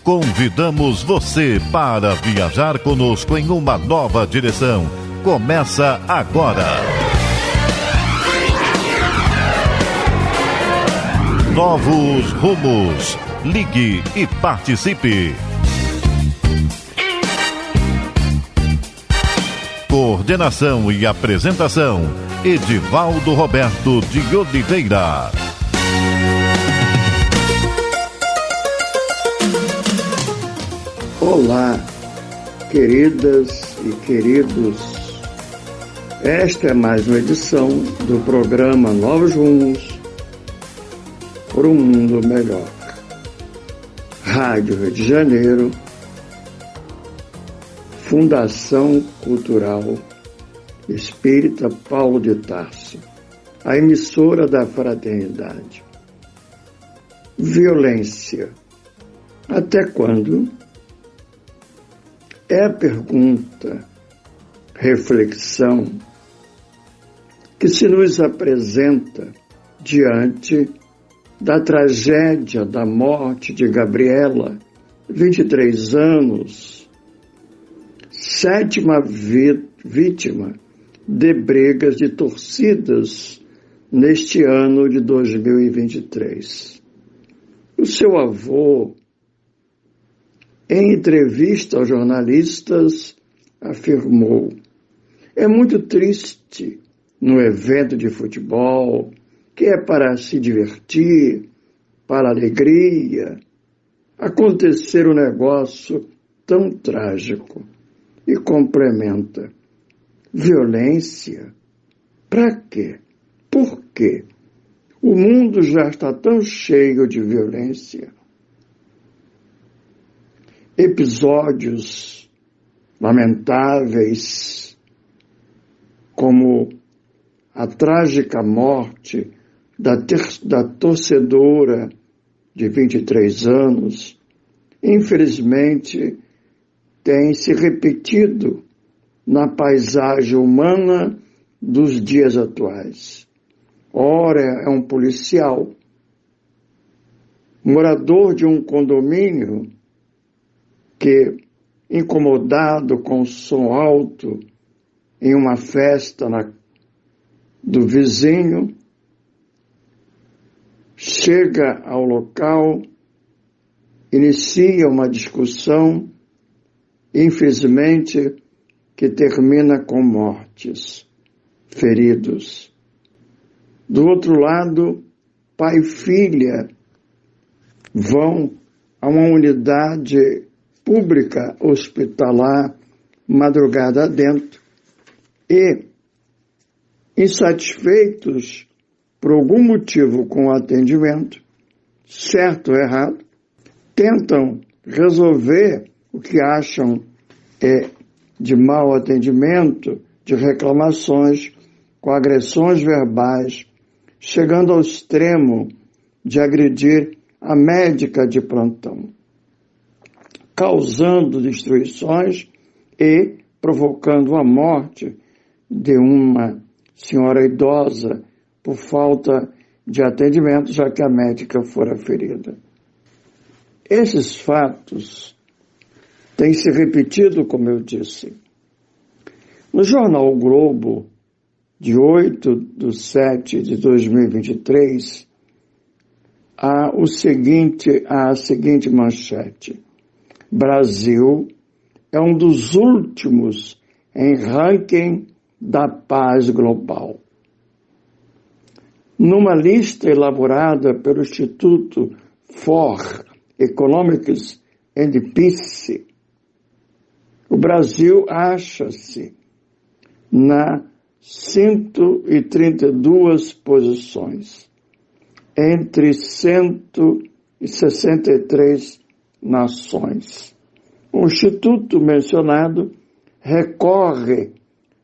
Convidamos você para viajar conosco em uma nova direção. Começa agora. Novos rumos. Ligue e participe. Coordenação e apresentação: Edivaldo Roberto de Oliveira. Olá, queridas e queridos. Esta é mais uma edição do programa Novos Rumos por um Mundo Melhor. Rádio Rio de Janeiro, Fundação Cultural Espírita Paulo de Tarso, a emissora da fraternidade. Violência. Até quando? É a pergunta, reflexão, que se nos apresenta diante da tragédia da morte de Gabriela, 23 anos, sétima vítima de brigas de torcidas neste ano de 2023. O seu avô, em entrevista aos jornalistas, afirmou: é muito triste no evento de futebol, que é para se divertir, para alegria, acontecer um negócio tão trágico. E complementa: violência? Para quê? Por quê? O mundo já está tão cheio de violência. Episódios lamentáveis, como a trágica morte da torcedora de 23 anos, infelizmente, tem se repetido na paisagem humana dos dias atuais. Ora é um policial, morador de um condomínio, que, incomodado com o som alto em uma festa do vizinho, chega ao local, inicia uma discussão, infelizmente, que termina com mortes, feridos. Do outro lado, pai e filha vão a uma unidade pública hospitalar, madrugada adentro, e, insatisfeitos por algum motivo com o atendimento, certo ou errado, tentam resolver o que acham de mau atendimento, de reclamações, com agressões verbais, chegando ao extremo de agredir a médica de plantão, causando destruições e provocando a morte de uma senhora idosa por falta de atendimento, já que a médica fora ferida. Esses fatos têm se repetido, como eu disse. No jornal o Globo, de 8/7 de 2023, há a seguinte manchete: Brasil é um dos últimos em ranking da paz global. Numa lista elaborada pelo Instituto for Economics and Peace, o Brasil acha-se na 132 posições, entre 163 nações. O instituto mencionado recorre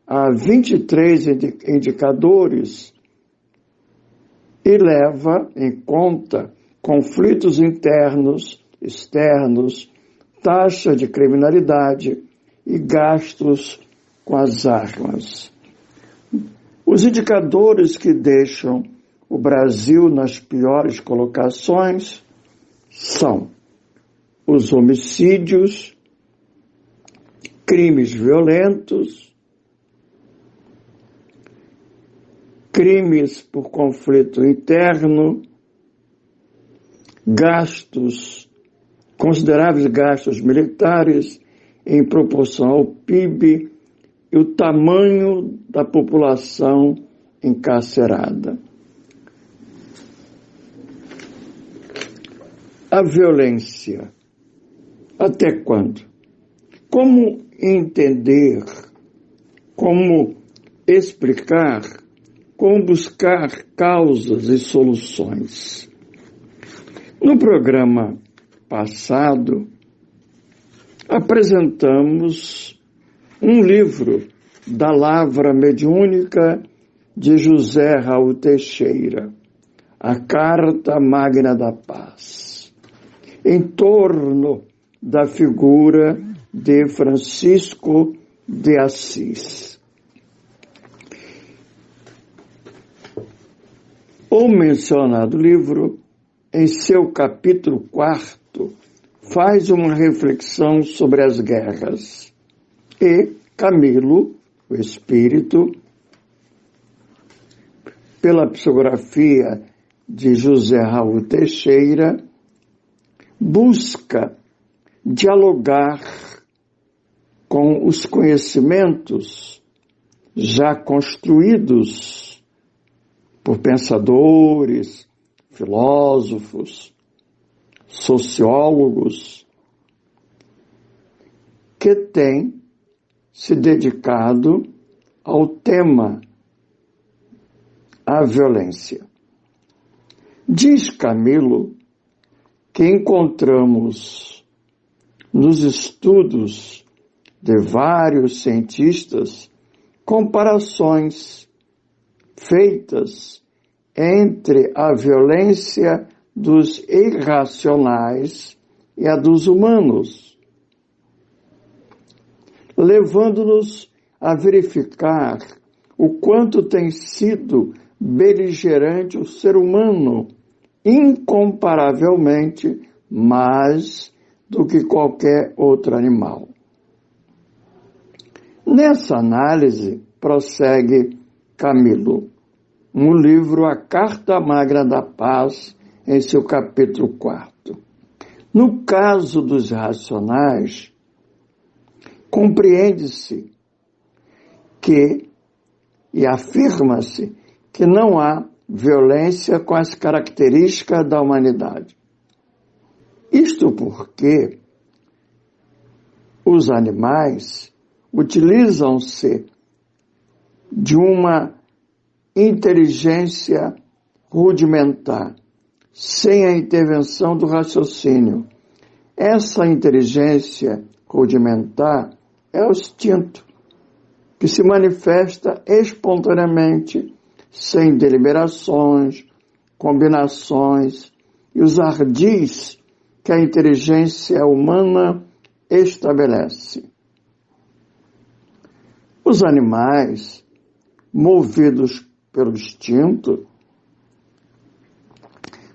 a 23 indicadores e leva em conta conflitos internos, externos, taxa de criminalidade e gastos com as armas. Os indicadores que deixam o Brasil nas piores colocações são os homicídios, crimes violentos, crimes por conflito interno, consideráveis gastos militares em proporção ao PIB e o tamanho da população encarcerada. A violência. Até quando? Como entender, como explicar, como buscar causas e soluções? No programa passado, apresentamos um livro da Lavra Mediúnica de José Raul Teixeira, A Carta Magna da Paz, em torno da figura de Francisco de Assis. O mencionado livro, em seu capítulo 4º, faz uma reflexão sobre as guerras. E Camilo, o espírito, pela psicografia de José Raul Teixeira, busca dialogar com os conhecimentos já construídos por pensadores, filósofos, sociólogos, que têm se dedicado ao tema, a violência. Diz Camilo que encontramos nos estudos de vários cientistas comparações feitas entre a violência dos irracionais e a dos humanos, levando-nos a verificar o quanto tem sido beligerante o ser humano, incomparavelmente mais do que qualquer outro animal. Nessa análise, prossegue Camilo, no livro A Carta Magna da Paz, em seu capítulo 4º. No caso dos racionais, compreende-se que, e afirma-se, que não há violência com as características da humanidade. Isto porque os animais utilizam-se de uma inteligência rudimentar, sem a intervenção do raciocínio. Essa inteligência rudimentar é o instinto, que se manifesta espontaneamente, sem deliberações, combinações e os ardis que a inteligência humana estabelece. Os animais, movidos pelo instinto,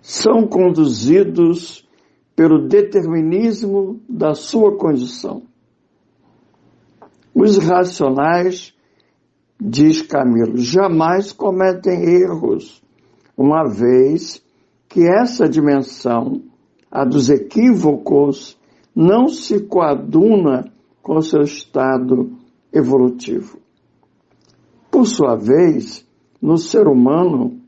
são conduzidos pelo determinismo da sua condição. Os racionais, diz Camilo, jamais cometem erros, uma vez que essa dimensão, a dos equívocos, não se coaduna com seu estado evolutivo. Por sua vez, no ser humano,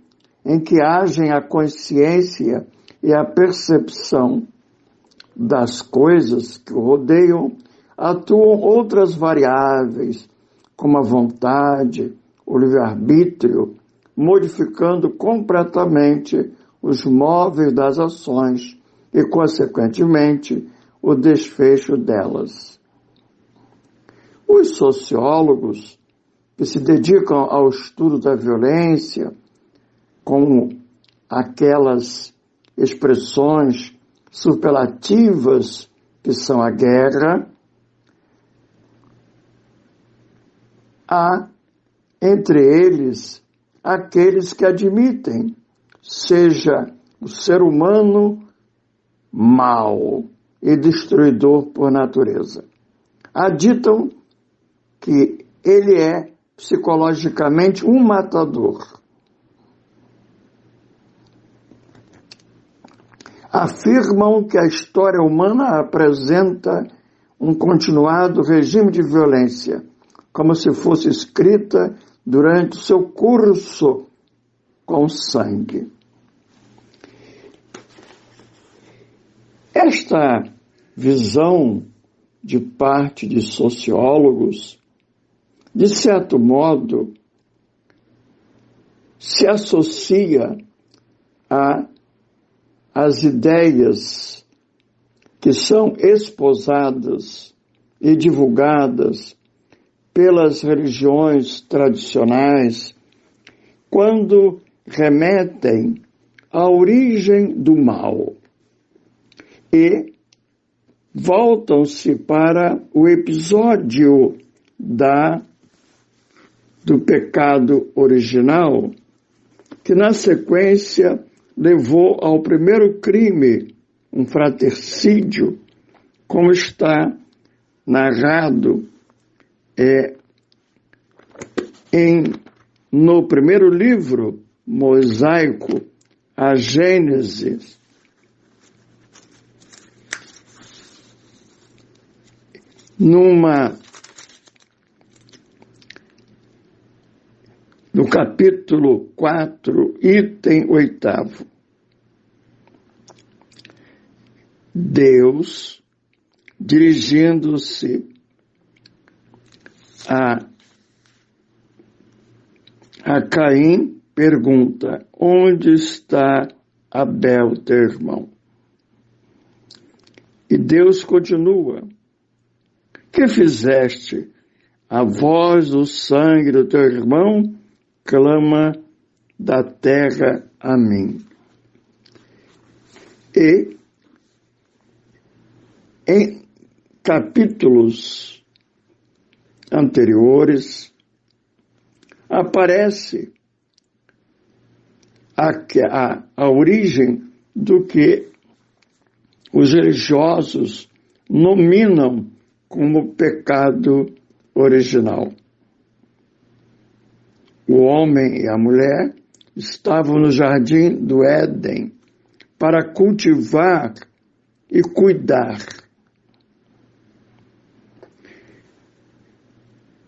em que agem a consciência e a percepção das coisas que o rodeiam, atuam outras variáveis, como a vontade, o livre-arbítrio, modificando completamente os móveis das ações e, consequentemente, o desfecho delas. Os sociólogos que se dedicam ao estudo da violência, como aquelas expressões superlativas que são a guerra, há entre eles aqueles que admitem, seja o ser humano mau, e destruidor por natureza. Aditam que ele é psicologicamente um matador. Afirmam que a história humana apresenta um continuado regime de violência, como se fosse escrita durante o seu curso com sangue. Esta visão de parte de sociólogos, de certo modo, se associa às ideias que são esposadas e divulgadas pelas religiões tradicionais quando remetem à origem do mal e voltam-se para o episódio do pecado original, que na sequência levou ao primeiro crime, um fratricídio, como está narrado no primeiro livro mosaico, a Gênesis. No capítulo 4, item 8. Deus, dirigindo-se a Caim, pergunta: onde está Abel, teu irmão? E Deus continua: que fizeste? A voz do sangue do teu irmão clama da terra a mim. E em capítulos anteriores aparece a origem do que os religiosos nominam como pecado original. O homem e a mulher estavam no jardim do Éden para cultivar e cuidar.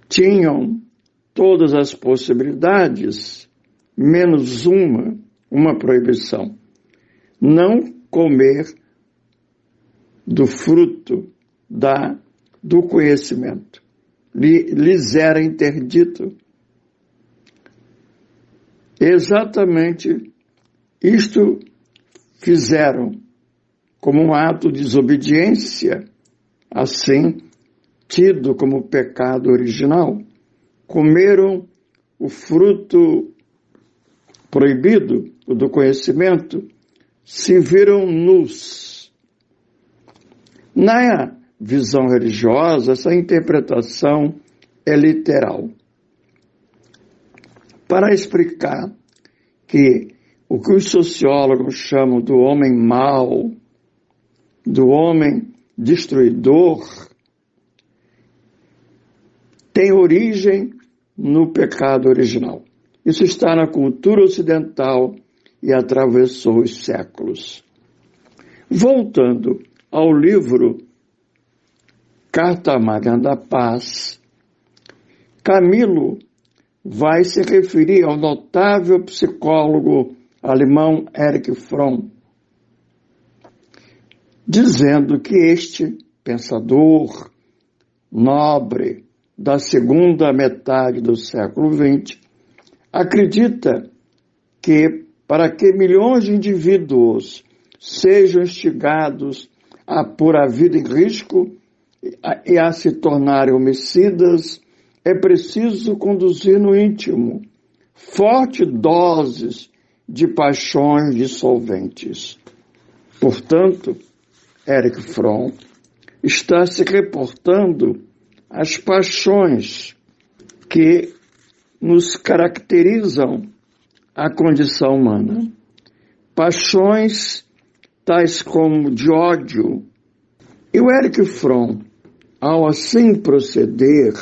Tinham todas as possibilidades, menos uma proibição: não comer do fruto do conhecimento. Lhes era interdito. Exatamente isto fizeram como um ato de desobediência, assim tido como pecado original. Comeram o fruto proibido, o do conhecimento, se viram nus. Na visão religiosa, essa interpretação é literal. Para explicar que o que os sociólogos chamam do homem mau, do homem destruidor, tem origem no pecado original. Isso está na cultura ocidental e atravessou os séculos. Voltando ao livro Carta Magna da Paz, Camilo vai se referir ao notável psicólogo alemão Erich Fromm, dizendo que este pensador nobre da segunda metade do século XX acredita que, para que milhões de indivíduos sejam instigados a pôr a vida em risco e a se tornarem homicidas, é preciso conduzir no íntimo fortes doses de paixões dissolventes. Portanto, Erich Fromm está se reportando às paixões que nos caracterizam a condição humana. Paixões tais como de ódio, E o Erich Fromm, ao assim proceder,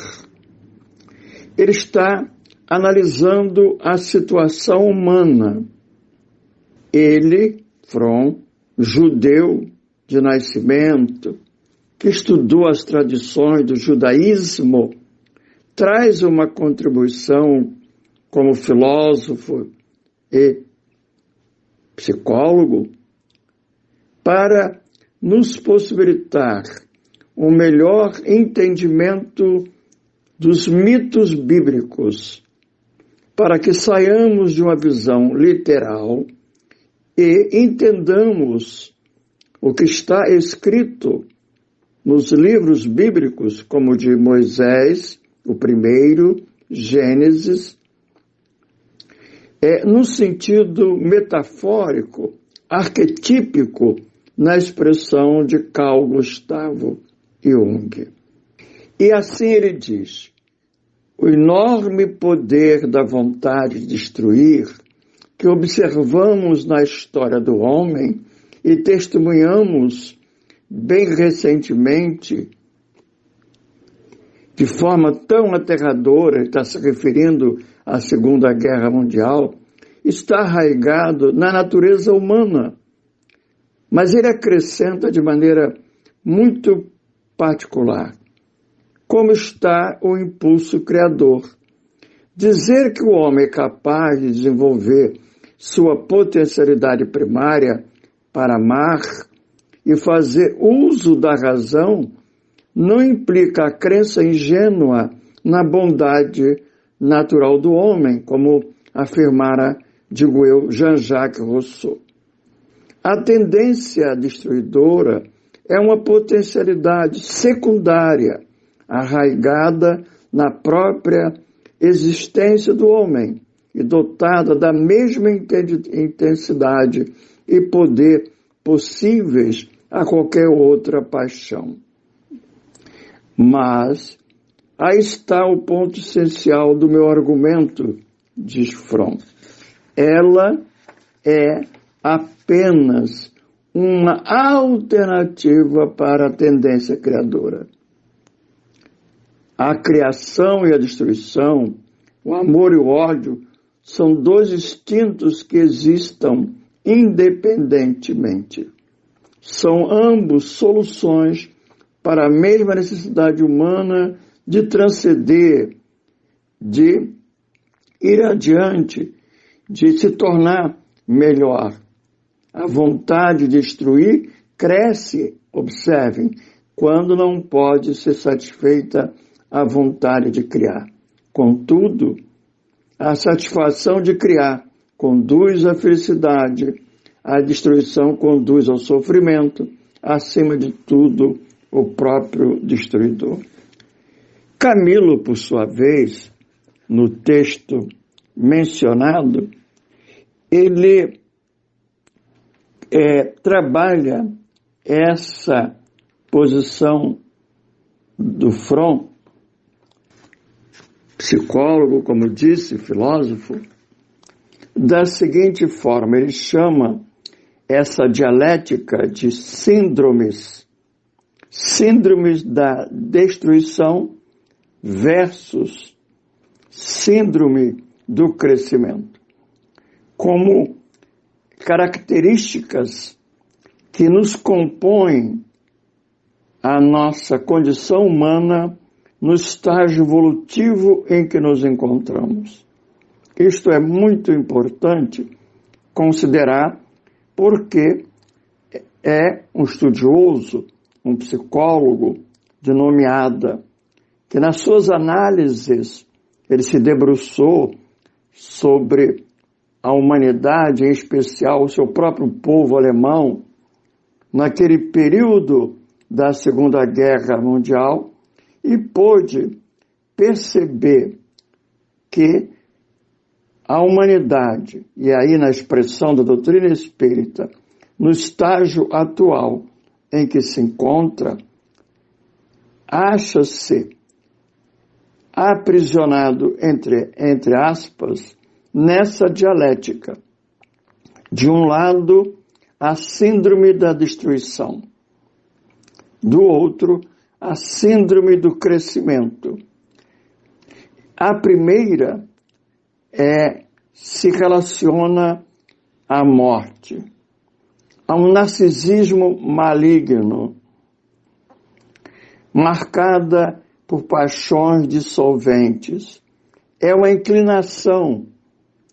ele está analisando a situação humana. Ele, Fromm, judeu de nascimento, que estudou as tradições do judaísmo, traz uma contribuição como filósofo e psicólogo para nos possibilitar um melhor entendimento dos mitos bíblicos, para que saiamos de uma visão literal e entendamos o que está escrito nos livros bíblicos, como o de Moisés, o primeiro, Gênesis, no sentido metafórico, arquetípico, na expressão de Carl Gustav Jung. E assim ele diz: o enorme poder da vontade de destruir que observamos na história do homem e testemunhamos bem recentemente, de forma tão aterradora, ele está se referindo à Segunda Guerra Mundial, está arraigado na natureza humana. Mas ele acrescenta de maneira muito particular como está o impulso criador. Dizer que o homem é capaz de desenvolver sua potencialidade primária para amar e fazer uso da razão não implica a crença ingênua na bondade natural do homem, como afirmara, digo eu, Jean-Jacques Rousseau. A tendência destruidora é uma potencialidade secundária, arraigada na própria existência do homem e dotada da mesma intensidade e poder possíveis a qualquer outra paixão. Mas aí está o ponto essencial do meu argumento, diz Fromm. Ela é apenas uma alternativa para a tendência criadora. A criação e a destruição, o amor e o ódio, são dois instintos que existam independentemente. São ambos soluções para a mesma necessidade humana de transcender, de ir adiante, de se tornar melhor. A vontade de destruir cresce, observem, quando não pode ser satisfeita a vontade de criar. Contudo, a satisfação de criar conduz à felicidade, a destruição conduz ao sofrimento, acima de tudo, o próprio destruidor. Camilo, por sua vez, no texto mencionado, ele trabalha essa posição do Fromm, psicólogo, como disse, filósofo, da seguinte forma: ele chama essa dialética de síndromes da destruição versus síndrome do crescimento, como características que nos compõem a nossa condição humana no estágio evolutivo em que nos encontramos. Isto é muito importante considerar, porque é um estudioso, um psicólogo de nome Ada, que nas suas análises ele se debruçou sobre a humanidade, em especial o seu próprio povo alemão, naquele período da Segunda Guerra Mundial, e pôde perceber que a humanidade, e aí na expressão da doutrina espírita, no estágio atual em que se encontra, acha-se aprisionado, entre aspas, nessa dialética. De um lado, a síndrome da destruição, do outro, a síndrome do crescimento. A primeira se relaciona à morte, a um narcisismo maligno, marcada por paixões dissolventes. É uma inclinação,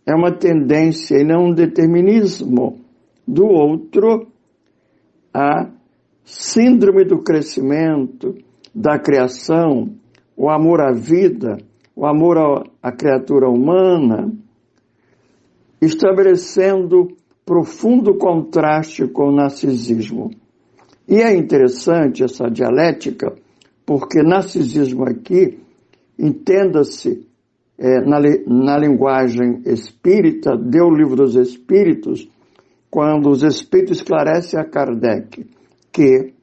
é uma tendência e não um determinismo do outro, a síndrome do crescimento, da criação, o amor à vida, o amor à criatura humana, estabelecendo profundo contraste com o narcisismo. E é interessante essa dialética, porque narcisismo aqui, entenda-se na linguagem espírita, deu o Livro dos Espíritos, quando os Espíritos esclarecem a Kardec que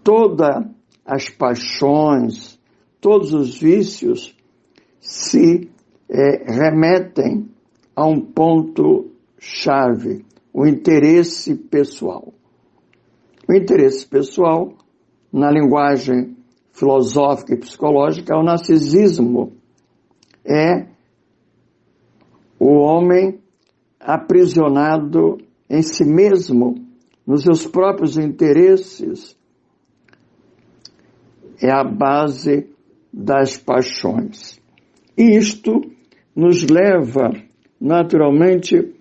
todas as paixões, todos os vícios se remetem a um ponto-chave, o interesse pessoal. O interesse pessoal, na linguagem filosófica e psicológica, é o narcisismo. É o homem aprisionado em si mesmo, nos seus próprios interesses. É a base das paixões. E isto nos leva, naturalmente,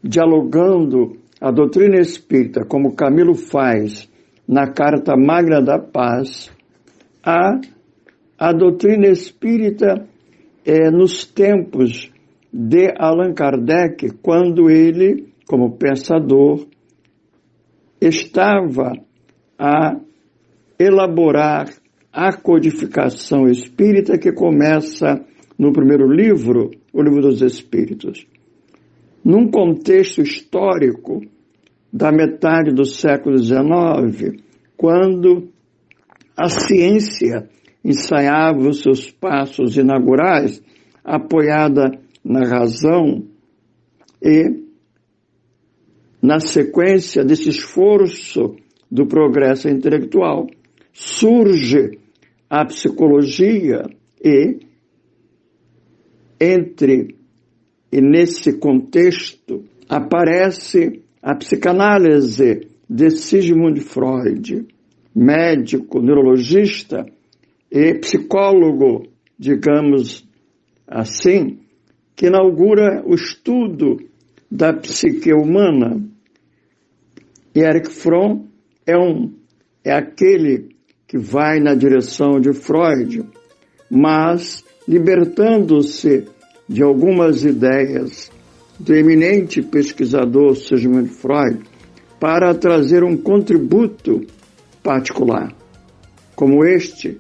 dialogando a doutrina espírita, como Camilo faz na Carta Magna da Paz, a doutrina espírita nos tempos de Allan Kardec, quando ele, como pensador, estava a elaborar a codificação espírita que começa no primeiro livro, o Livro dos Espíritos. Num contexto histórico da metade do século XIX, quando a ciência ensaiava os seus passos inaugurais, apoiada na razão, e na sequência desse esforço do progresso intelectual, surge a psicologia e nesse contexto aparece a psicanálise de Sigmund Freud, médico, neurologista e psicólogo, digamos assim, que inaugura o estudo da psique humana. E Erich Fromm é aquele que vai na direção de Freud, mas libertando-se de algumas ideias do eminente pesquisador Sigmund Freud para trazer um contributo particular, como este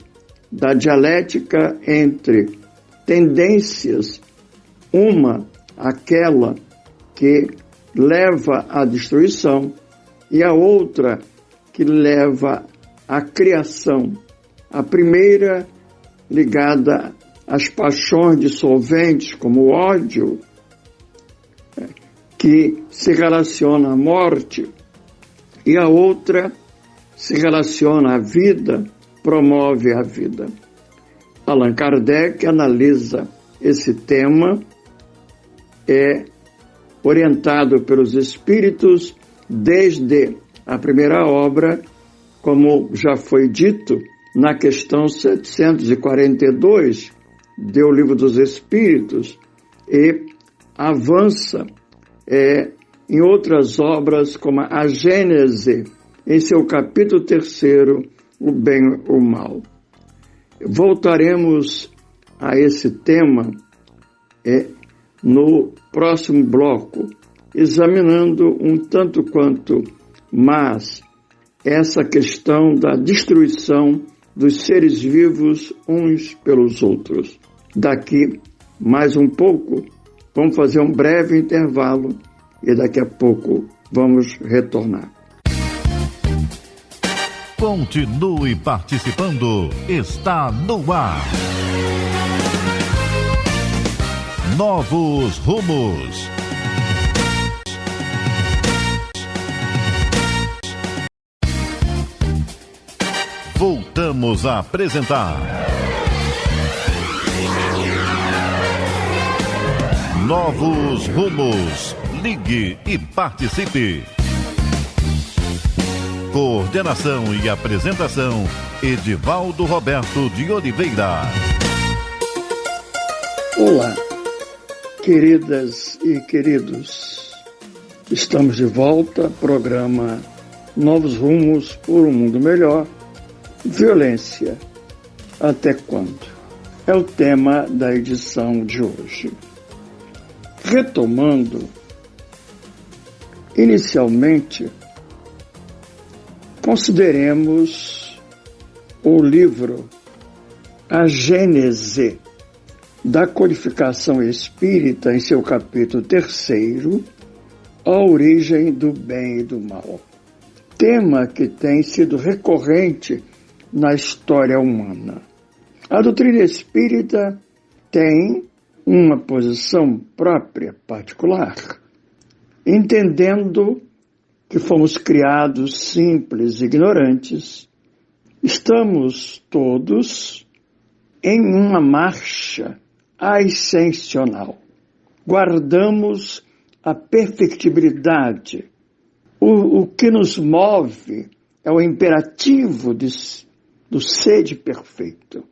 da dialética entre tendências, uma, aquela que leva à destruição, e a outra que leva à criação. A primeira ligada às paixões dissolventes, como o ódio, que se relaciona à morte, e a outra se relaciona à vida, promove a vida. Allan Kardec analisa esse tema, orientado pelos espíritos desde a primeira obra, como já foi dito, na questão 742 do Livro dos Espíritos, e avança em outras obras, como a Gênese, em seu capítulo 3º, o bem e o mal. Voltaremos a esse tema no próximo bloco, examinando um tanto quanto mais essa questão da destruição dos seres vivos uns pelos outros. Daqui, mais um pouco, vamos fazer um breve intervalo e daqui a pouco vamos retornar. Continue participando. Está no ar. Novos Rumos. Passamos a apresentar Novos Rumos. Ligue e participe. Coordenação e apresentação, Edivaldo Roberto de Oliveira. Olá, queridas e queridos. Estamos de volta, programa Novos Rumos por um Mundo Melhor. Violência, até quando? É o tema da edição de hoje. Retomando, inicialmente, consideremos o livro A Gênese da Codificação Espírita, em seu capítulo 3º, A Origem do Bem e do Mal. Tema que tem sido recorrente na história humana. A doutrina espírita tem uma posição própria, particular, entendendo que fomos criados simples, ignorantes. Estamos todos em uma marcha ascensional. Guardamos a perfectibilidade. O que nos move é o imperativo do sede perfeito.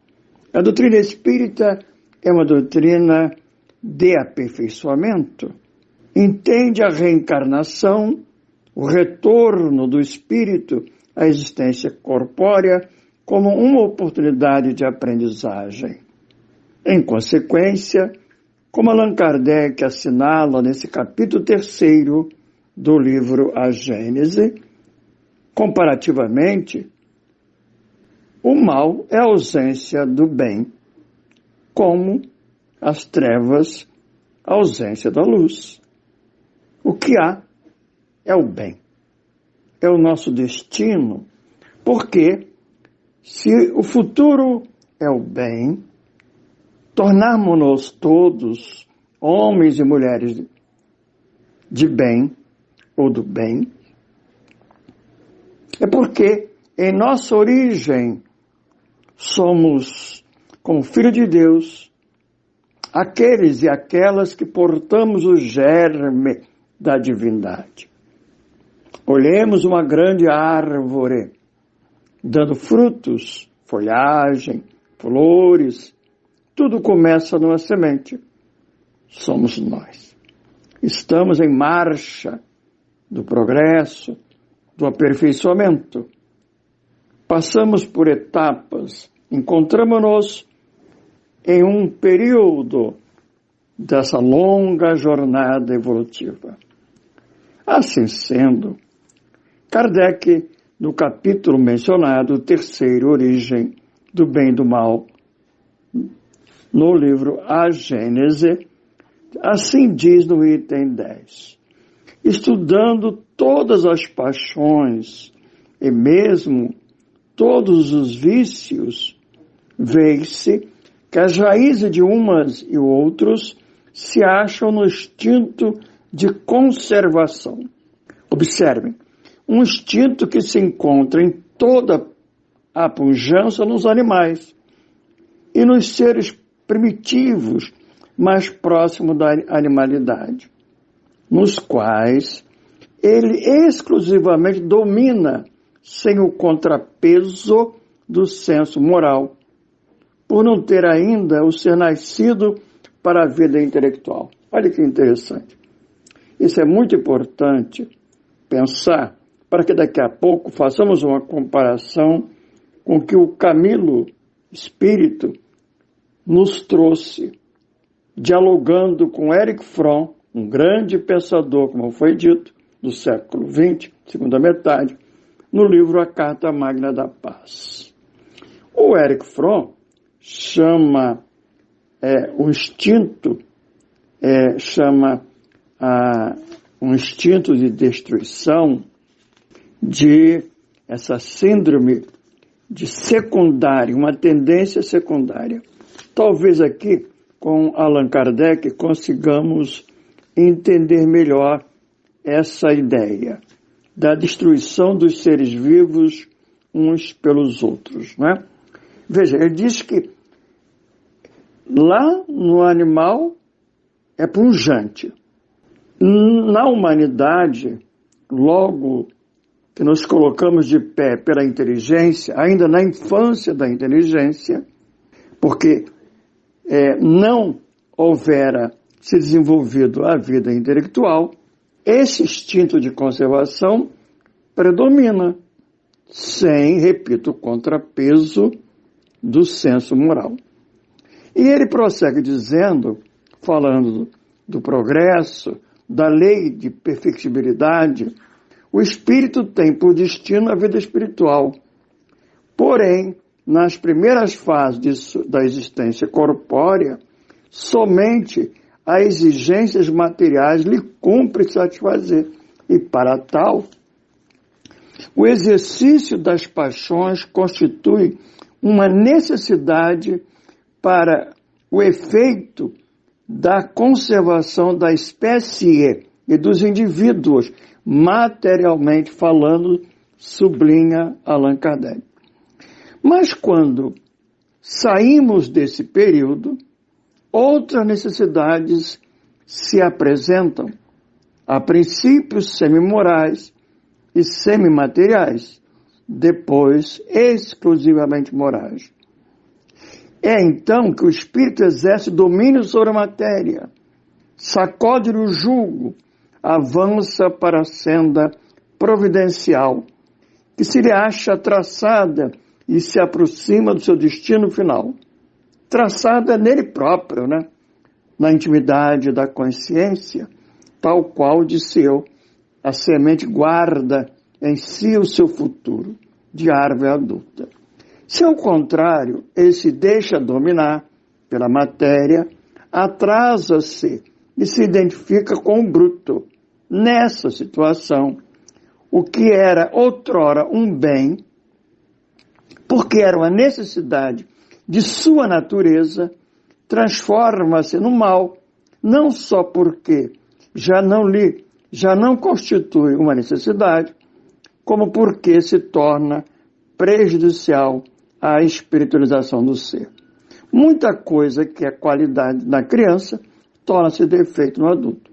A doutrina espírita é uma doutrina de aperfeiçoamento. Entende a reencarnação, o retorno do espírito à existência corpórea como uma oportunidade de aprendizagem. Em consequência, como Allan Kardec assinala nesse capítulo 3º do livro A Gênese, comparativamente, o mal é a ausência do bem, como as trevas, a ausência da luz. O que há é o bem, é o nosso destino, porque se o futuro é o bem, tornarmos-nos todos homens e mulheres de bem ou do bem, é porque em nossa origem somos, como filho de Deus, aqueles e aquelas que portamos o germe da divindade. Olhemos uma grande árvore, dando frutos, folhagem, flores, tudo começa numa semente. Somos nós. Estamos em marcha do progresso, do aperfeiçoamento. Passamos por etapas, encontramos-nos em um período dessa longa jornada evolutiva. Assim sendo, Kardec, no capítulo mencionado, 3º, Origem do Bem e do Mal, no livro A Gênese, assim diz no item 10. Estudando todas as paixões e mesmo todos os vícios, vê-se que as raízes de umas e outros se acham no instinto de conservação. Observem, um instinto que se encontra em toda a pujança nos animais e nos seres primitivos mais próximos da animalidade, nos quais ele exclusivamente domina sem o contrapeso do senso moral, por não ter ainda o ser nascido para a vida intelectual. Olha que interessante. Isso é muito importante pensar, para que daqui a pouco façamos uma comparação com o que o Camilo Espírito nos trouxe, dialogando com Erich Fromm, um grande pensador, como foi dito, do século XX, segunda metade, no livro A Carta Magna da Paz. O Erich Fromm chama o instinto, um instinto de destruição, de essa síndrome de secundária, uma tendência secundária. Talvez aqui, com Allan Kardec, consigamos entender melhor essa ideia da destruição dos seres vivos uns pelos outros, não é? Veja, ele diz que lá no animal é pujante. Na humanidade, logo que nos colocamos de pé pela inteligência, ainda na infância da inteligência, porque não houvera se desenvolvido a vida intelectual, esse instinto de conservação predomina, sem, repito, o contrapeso do senso moral. E ele prossegue dizendo, falando do progresso, da lei de perfectibilidade, o espírito tem por destino a vida espiritual. Porém, nas primeiras fases da existência corpórea, somente as exigências materiais lhe cumpre satisfazer. E para tal, o exercício das paixões constitui uma necessidade para o efeito da conservação da espécie e dos indivíduos, materialmente falando, sublinha Allan Kardec. Mas quando saímos desse período, outras necessidades se apresentam, a princípios semimorais e semimateriais, depois exclusivamente morais. É então que o espírito exerce domínio sobre a matéria, sacode-lhe o jugo, avança para a senda providencial, que se lhe acha traçada e se aproxima do seu destino final. Traçada nele próprio, na intimidade da consciência, tal qual, disse eu, a semente guarda em si o seu futuro de árvore adulta. Se ao contrário, ele se deixa dominar pela matéria, atrasa-se e se identifica com o bruto. Nessa situação, o que era outrora um bem, porque era uma necessidade de sua natureza, transforma-se no mal, não só porque já não constitui uma necessidade, como porque se torna prejudicial à espiritualização do ser. Muita coisa que é qualidade na criança torna-se defeito no adulto.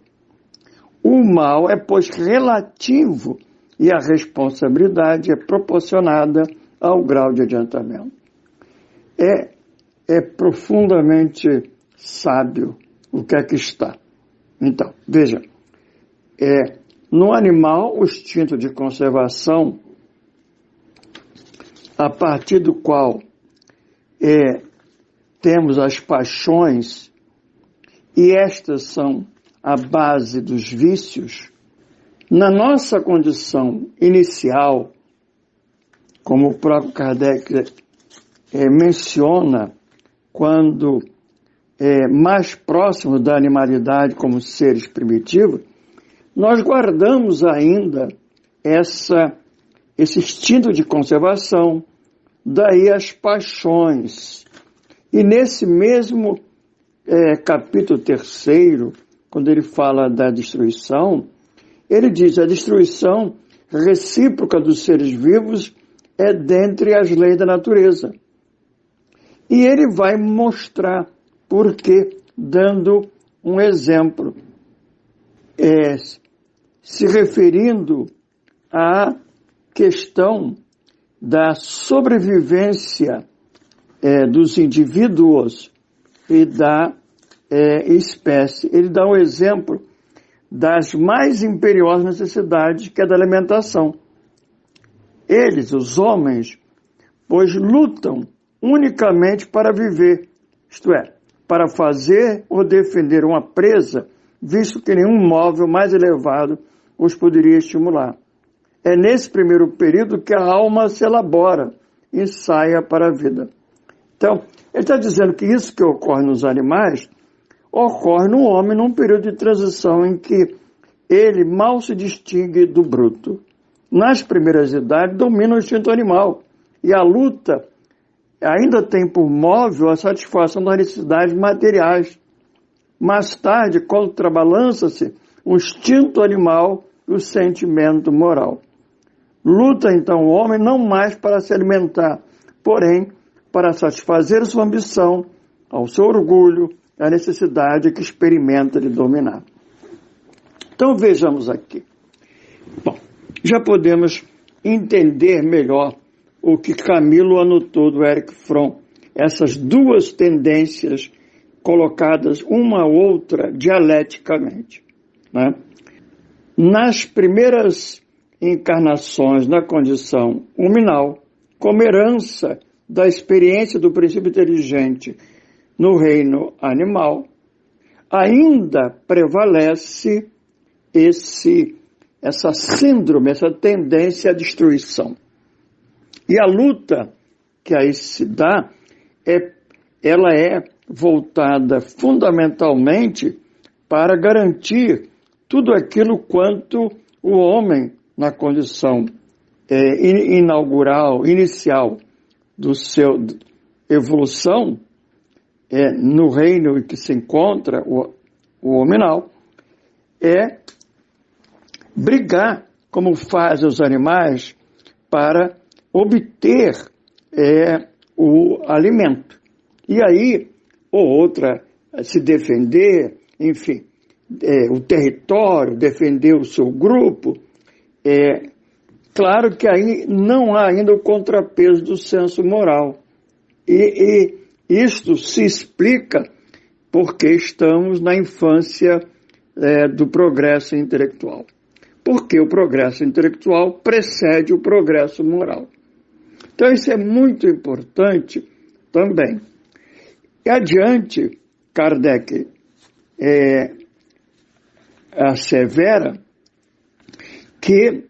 O mal é, pois, relativo e a responsabilidade é proporcionada ao grau de adiantamento. É profundamente sábio o que aqui está. Então, veja, no animal, o instinto de conservação, a partir do qual temos as paixões, e estas são a base dos vícios, na nossa condição inicial, como o próprio Kardec menciona, quando mais próximo da animalidade como seres primitivos, nós guardamos ainda esse instinto de conservação, daí as paixões. E nesse mesmo capítulo 3, quando ele fala da destruição, ele diz: a destruição recíproca dos seres vivos é dentre as leis da natureza. E ele vai mostrar por quê, dando um exemplo, se referindo à questão da sobrevivência dos indivíduos e da espécie. Ele dá um exemplo das mais imperiosas necessidades, que é da alimentação. Eles, os homens, pois lutam unicamente para viver, isto é, para fazer ou defender uma presa, visto que nenhum móvel mais elevado os poderia estimular. É nesse primeiro período que a alma se elabora e saia para a vida. Então, ele está dizendo que isso que ocorre nos animais ocorre no homem num período de transição em que ele mal se distingue do bruto. Nas primeiras idades domina o instinto animal e a luta ainda tem por móvel a satisfação das necessidades materiais. Mais tarde, contrabalança-se o instinto animal e o sentimento moral. Luta então o homem não mais para se alimentar, porém para satisfazer sua ambição, ao seu orgulho, à necessidade que experimenta de dominar. Então vejamos aqui. Bom, já podemos entender melhor o que Camilo anotou do Erich Fromm, essas duas tendências colocadas uma a outra dialeticamente, né? Nas primeiras encarnações na condição huminal, como herança da experiência do princípio inteligente no reino animal, ainda prevalece essa síndrome, essa tendência à destruição. E a luta que aí se dá, ela é voltada fundamentalmente para garantir tudo aquilo quanto o homem, na condição inicial do seu evolução, no reino em que se encontra o hominal, é brigar, como fazem os animais, para obter o alimento. E aí, ou outra, se defender, enfim, o território, defender o seu grupo. Claro que aí não há ainda o contrapeso do senso moral. E isto se explica porque estamos na infância do progresso intelectual. Porque o progresso intelectual precede o progresso moral. Então isso é muito importante também. E adiante, Kardec assevera que,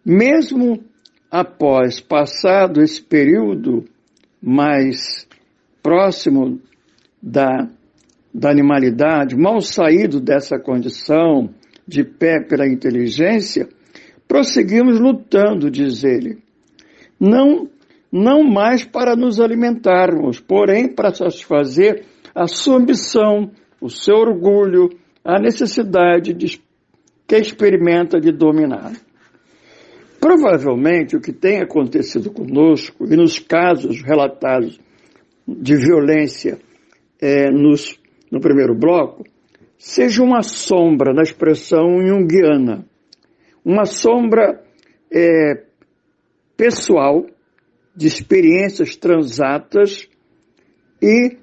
mesmo após passado esse período mais próximo da animalidade, mal saído dessa condição de pé pela inteligência, prosseguimos lutando, diz ele. Não mais para nos alimentarmos, porém para satisfazer a sua ambição, o seu orgulho, a necessidade que experimenta de dominar. Provavelmente o que tem acontecido conosco, e nos casos relatados de violência no primeiro bloco, seja uma sombra na expressão junguiana, uma sombra pessoal, de experiências transatas e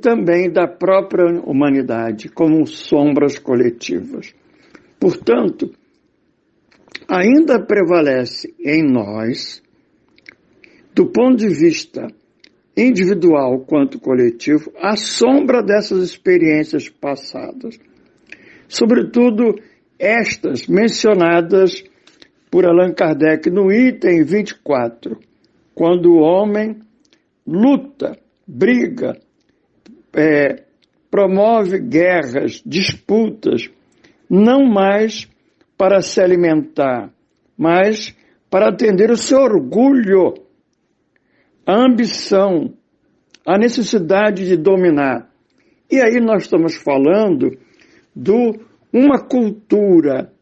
também da própria humanidade, como sombras coletivas. Portanto, ainda prevalece em nós, do ponto de vista individual quanto coletivo, a sombra dessas experiências passadas. Sobretudo estas mencionadas por Allan Kardec no item 24, quando o homem luta, briga, promove guerras, disputas, não mais para se alimentar, mas para atender o seu orgulho, a ambição, a necessidade de dominar. E aí nós estamos falando de uma cultura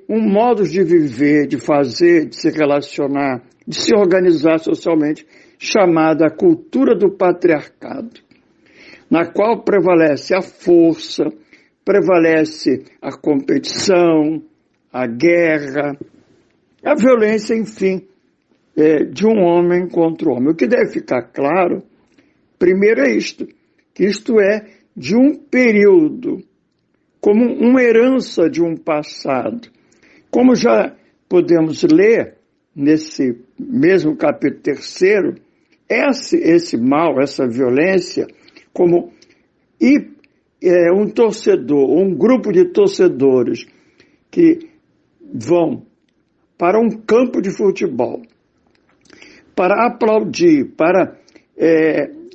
um modo de viver, de fazer, de se relacionar, de se organizar socialmente, chamada a cultura do patriarcado, na qual prevalece a força, prevalece a competição, a guerra, a violência, enfim, de um homem contra o homem. O que deve ficar claro, primeiro é isto, que isto é de um período, como uma herança de um passado. Como já podemos ler nesse mesmo capítulo 3º, esse mal, essa violência, como um torcedor, um grupo de torcedores que vão para um campo de futebol para aplaudir, para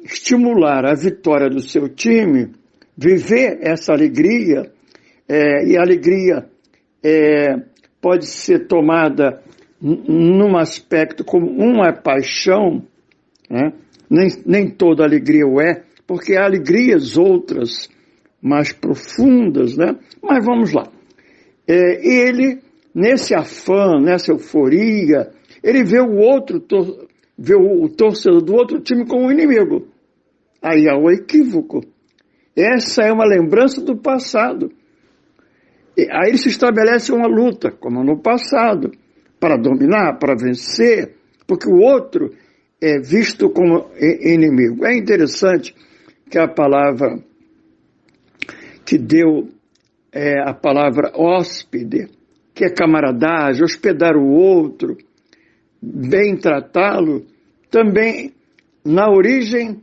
estimular a vitória do seu time, viver essa alegria, e a alegria pode ser tomada num aspecto como uma paixão, né? Nem toda alegria o é, porque há alegrias outras mais profundas, né? Mas vamos lá. Ele, nesse afã, nessa euforia, ele vê o outro vê o torcedor do outro time como um inimigo. Aí há o equívoco. Essa é uma lembrança do passado. E aí se estabelece uma luta, como no passado, para dominar, para vencer, porque o outro é visto como inimigo. É interessante que a palavra que deu a palavra hóspede, que é camaradagem, hospedar o outro, bem tratá-lo, também na origem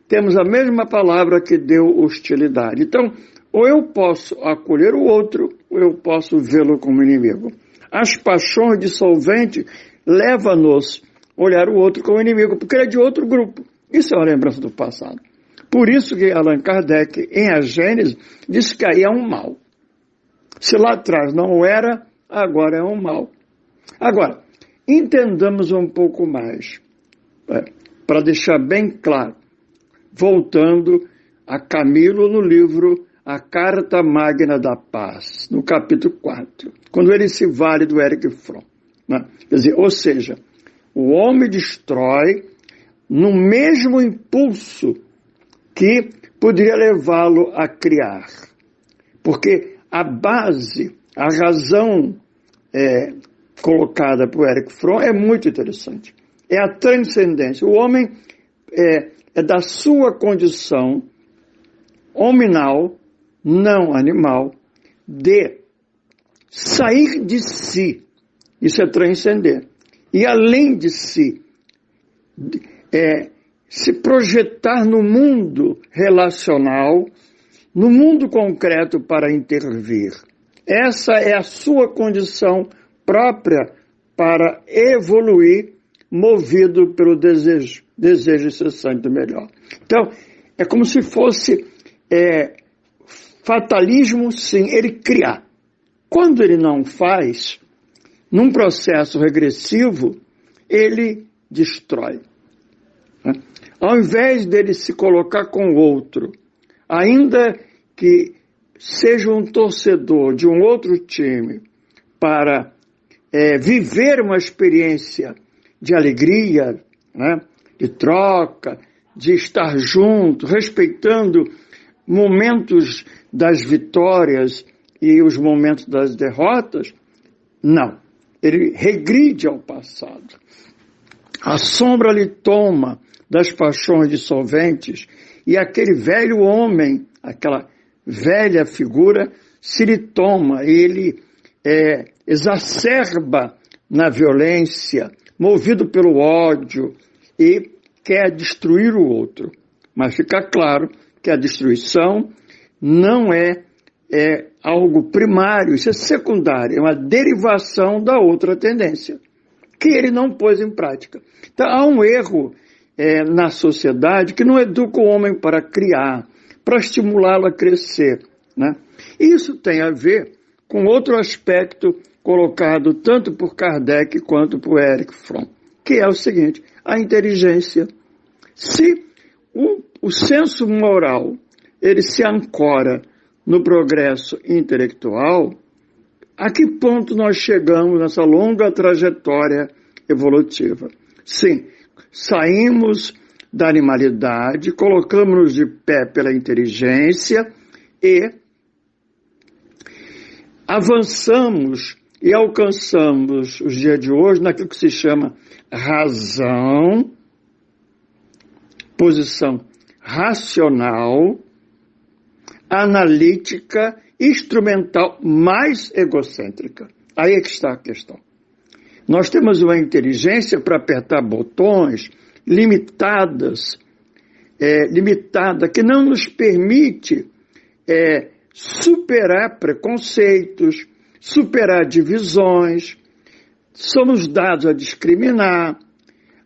temos a mesma palavra que deu hostilidade. Então, ou eu posso acolher o outro, ou eu posso vê-lo como inimigo. As paixões dissolventes levam-nos a olhar o outro como inimigo, porque ele é de outro grupo. Isso é uma lembrança do passado. Por isso que Allan Kardec, em A Gênese, disse que aí é um mal. Se lá atrás não era, agora é um mal. Agora, entendamos um pouco mais, para deixar bem claro, voltando a Camilo no livro A Carta Magna da Paz, no capítulo 4, quando ele se vale do Erich Fromm. Né? Quer dizer, ou seja, o homem destrói no mesmo impulso que poderia levá-lo a criar. Porque a base, a razão colocada por Erich Fromm é muito interessante. É a transcendência. O homem é da sua condição hominal, não animal, de sair de si. Isso é transcender. E além de si, se projetar no mundo relacional, no mundo concreto para intervir. Essa é a sua condição própria para evoluir, movido pelo desejo incessante do melhor. Então, é como se fosse fatalismo, sim, ele criar. Quando ele não faz, num processo regressivo, ele destrói. Ao invés dele se colocar com o outro, ainda que seja um torcedor de um outro time, para viver uma experiência de alegria, né, de troca, de estar junto, respeitando momentos das vitórias e os momentos das derrotas, não. Ele regride ao passado. A sombra lhe toma das paixões dissolventes e aquele velho homem, aquela velha figura, se lhe toma, ele exacerba na violência, movido pelo ódio e quer destruir o outro. Mas fica claro que a destruição não é algo primário, isso é secundário, é uma derivação da outra tendência, que ele não pôs em prática. Então há um erro na sociedade que não educa o homem para criar, para estimulá-lo a crescer. Né? Isso tem a ver com outro aspecto colocado tanto por Kardec quanto por Erich Fromm, que é o seguinte: a inteligência. Se o senso moral ele se ancora no progresso intelectual, a que ponto nós chegamos nessa longa trajetória evolutiva? Sim, saímos da animalidade, colocamos-nos de pé pela inteligência e avançamos e alcançamos os dias de hoje naquilo que se chama razão, posição racional, analítica, instrumental, mais egocêntrica. Aí é que está a questão. Nós temos uma inteligência para apertar botões limitada, que não nos permite superar preconceitos, superar divisões, somos dados a discriminar,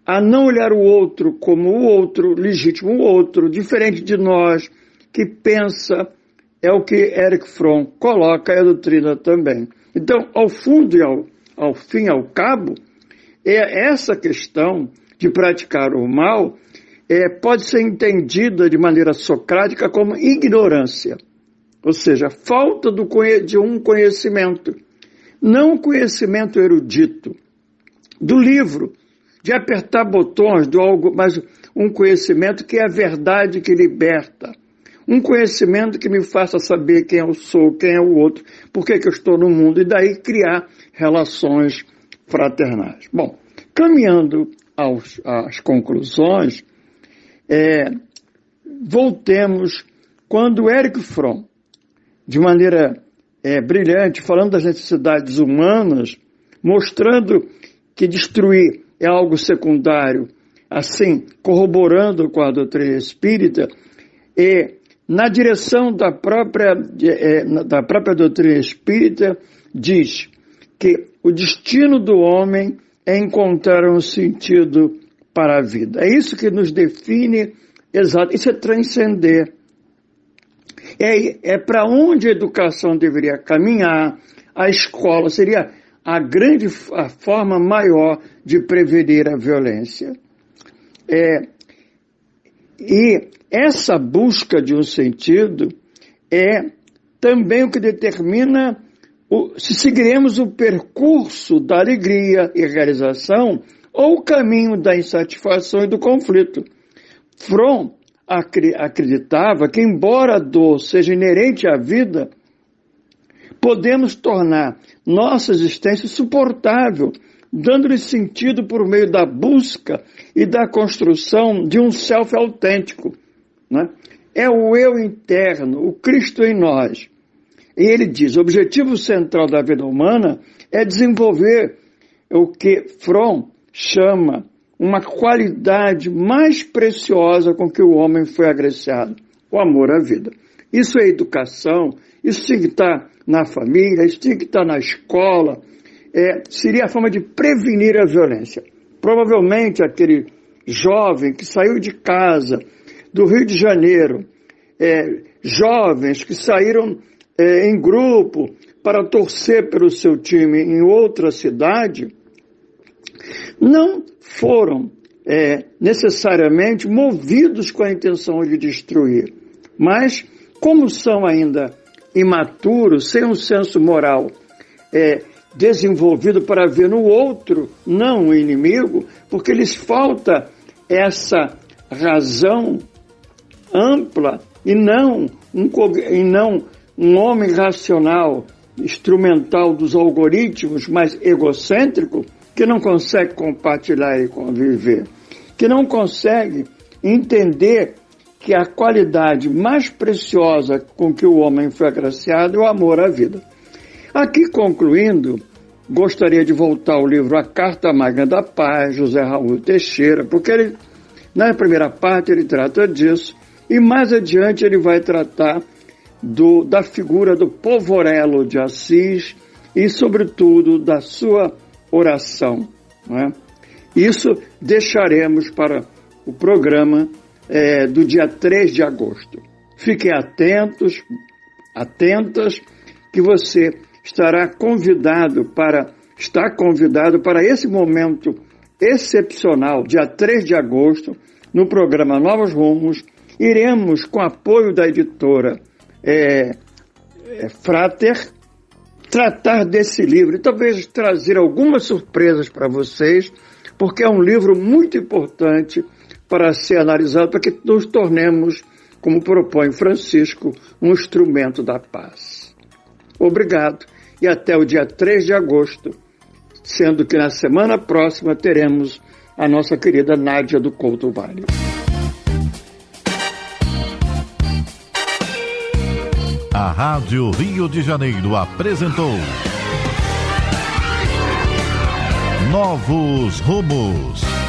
a não olhar o outro como o outro, legítimo o outro, diferente de nós, que pensa, é o que Erich Fromm coloca, é a doutrina também. Então, ao fundo e ao fim, ao cabo, essa questão de praticar o mal pode ser entendida de maneira socrática como ignorância, ou seja, falta de um conhecimento, não conhecimento erudito, do livro de apertar botões, de algo, mas um conhecimento que é a verdade que liberta. Um conhecimento que me faça saber quem eu sou, quem é o outro, por que eu estou no mundo, e daí criar relações fraternais. Bom, caminhando às conclusões, voltemos quando Erich Fromm, de maneira brilhante, falando das necessidades humanas, mostrando que destruir é algo secundário, assim, corroborando com a doutrina espírita, e na direção da própria doutrina espírita, diz que o destino do homem é encontrar um sentido para a vida. É isso que nos define, exato, isso é transcender. É para onde a educação deveria caminhar, a escola seria a forma maior de prevenir a violência. E essa busca de um sentido é também o que determina se seguiremos o percurso da alegria e realização ou o caminho da insatisfação e do conflito. Fromm acreditava que, embora a dor seja inerente à vida, podemos tornar nossa existência suportável, dando-lhe sentido por meio da busca e da construção de um self autêntico. Né? É o eu interno, o Cristo em nós. E ele diz, o objetivo central da vida humana é desenvolver o que Fromm chama uma qualidade mais preciosa com que o homem foi agraciado, o amor à vida. Isso é educação, isso tem que estar na família, isso tem que estar na escola, seria a forma de prevenir a violência. Provavelmente aquele jovem que saiu de casa do Rio de Janeiro, jovens que saíram em grupo para torcer pelo seu time em outra cidade, não foram necessariamente movidos com a intenção de destruir, mas como são ainda imaturos, sem um senso moral desenvolvido para ver no outro não o inimigo, porque lhes falta essa razão ampla e não um homem racional, instrumental dos algoritmos, mas egocêntrico, que não consegue compartilhar e conviver, que não consegue entender que a qualidade mais preciosa com que o homem foi agraciado é o amor à vida. Aqui, concluindo, gostaria de voltar ao livro A Carta Magna da Paz, José Raul Teixeira, porque ele, na primeira parte ele trata disso, e mais adiante ele vai tratar da figura do Povorello de Assis e, sobretudo, da sua oração. Não é? Isso deixaremos para o programa do dia 3 de agosto. Fiquem atentas, que você está convidado para esse momento excepcional, dia 3 de agosto, no programa Novos Rumos. Iremos, com apoio da editora Frater, tratar desse livro e talvez trazer algumas surpresas para vocês, porque é um livro muito importante para ser analisado, para que nos tornemos, como propõe Francisco, um instrumento da paz. Obrigado e até o dia 3 de agosto, sendo que na semana próxima teremos a nossa querida Nádia do Couto Vale. A Rádio Rio de Janeiro apresentou Novos Rumos.